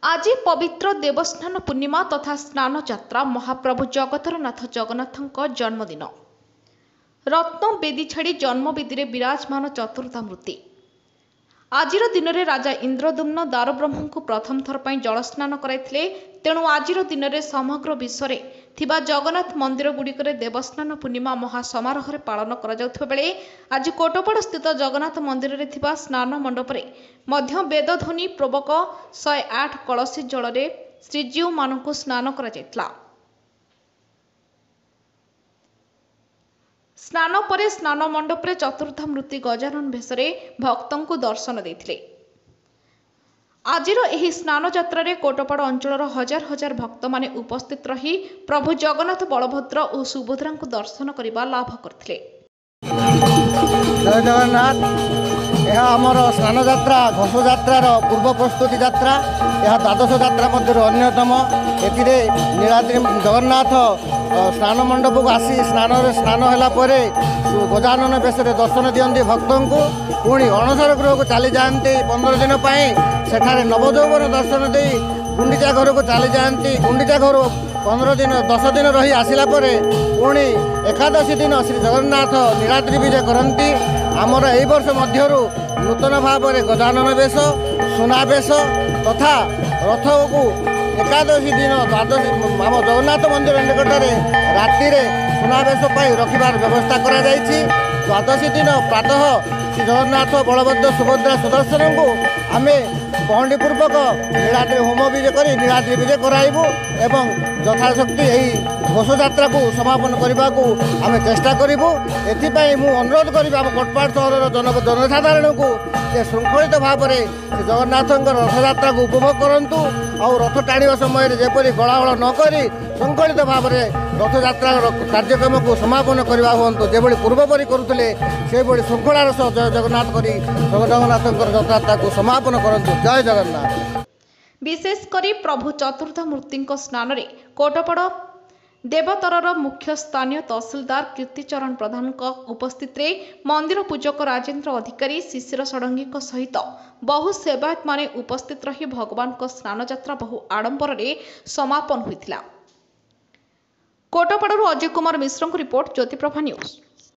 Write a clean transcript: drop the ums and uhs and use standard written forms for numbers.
आज पवित्र देवस्नान पूर्णिमा तथा स्नान यात्रा महाप्रभु जगतरनाथ जगन्नाथ जन्मदिन। रत्न बेदी छाड़ी जन्मवेदी विराजमान चतुर्धा मूर्ति। आजिर दिन में राजा इंद्रदुम्न दारुब्रह्म को प्रथम थर पर जलस्नान कराइथिले। तेणु आजिर दिन में समग्र विश्व में जगन्नाथ मंदिर गुड़िक देवस्नान पूर्णिमा महासमारोह पालन करा बेले आज कोटपाड़ स्थित जगन्नाथ मंदिर में स्नान मंडप में वेदध्वनि पूर्वक 108 कलसी जल श्रीजीव मानू स्नान करा। स्नान पर स्नान मंडप में चतुर्था मूर्ति गजानन भेषरे भक्तों को दर्शन देते। आजिर एही स्नान यात्रा रे कोटपाड़ अंचल हजार हजार भक्त माने उपस्थित रही प्रभु जगन्नाथ बलभद्र और सुभद्रा को दर्शन करने लाभ करते। जय जगन्नाथ। यह आमर स्नान यात्रा घोष यात्रार पूर्व प्रस्तुति यात्रा। यह द्वादश यात्रा मध्य अन्यतम। एथिरे नीलाद्रि जगन्नाथ स्नान मंडप को आसी स्नान है गजानन बेश दर्शन दियंती भक्तों को। पुणी अणसर गृह को चली जाती 15 दिन सेठारे नवजौवन दर्शन दे गुंडीचा घर को चली जाती। गुंडीचा घर 15 दिन 10 दिन रही आसला पुणी एकादशी दिन श्री जगन्नाथ नीलाद्रि विजय करती। आमर यही वर्ष मध्य नूतन भाव में गजानन बेश सुनाबेश तथा रथ को एकादशी दिन द्वादशी आम जगन्नाथ मंदिर निकट में राति सुनाबेश रखिबार व्यवस्था करा जायछि। द्वादशी दिन प्रातः श्री जगन्नाथ बलभद्र सुभद्रा सुदर्शन को आम पहंडी पूर्वक नीलाद्रि होम विजय कर नीलाद्रि विजय कराइबू एवं यथाशक्ति यही घोष यात्रा को समापन करने को आम चेष्टा करूँ। एथिपाई मु अनुरोध करी आम कोटपाड़ सहर जनसाधारण को श्रृंखलित भाव में श्री जगन्नाथ रथयात्रा को उपभोग करूँ और रथ टाणिबा समय जेपरी गलाहल नक श्रृंखलित भाव में रथयात्रा कार्यक्रम को समापन करवा हूँ जो पूर्वपरी करुले से श्रृंखलार सह जय जगन्नाथ करी जगन्नाथ रथयात्रा को समापन करूँ। जय जगन्नाथ। विशेषकर प्रभु चतुर्थ मूर्ति स्नान में कोटपाड़ देवतर मुख्य स्थानीय तहसिलदार कीर्तिचरण प्रधान उपस्थित मंदिर पूजक राजेन्द्र अधिकारी शिशिर षडंगी सहित बहु सेवायत माने उपस्थित रही भगवान स्नान यात्रा बहु आडंबर समापन होता। Kotpad Ajay Kumar Mishra report ज्योतिप्रभा news.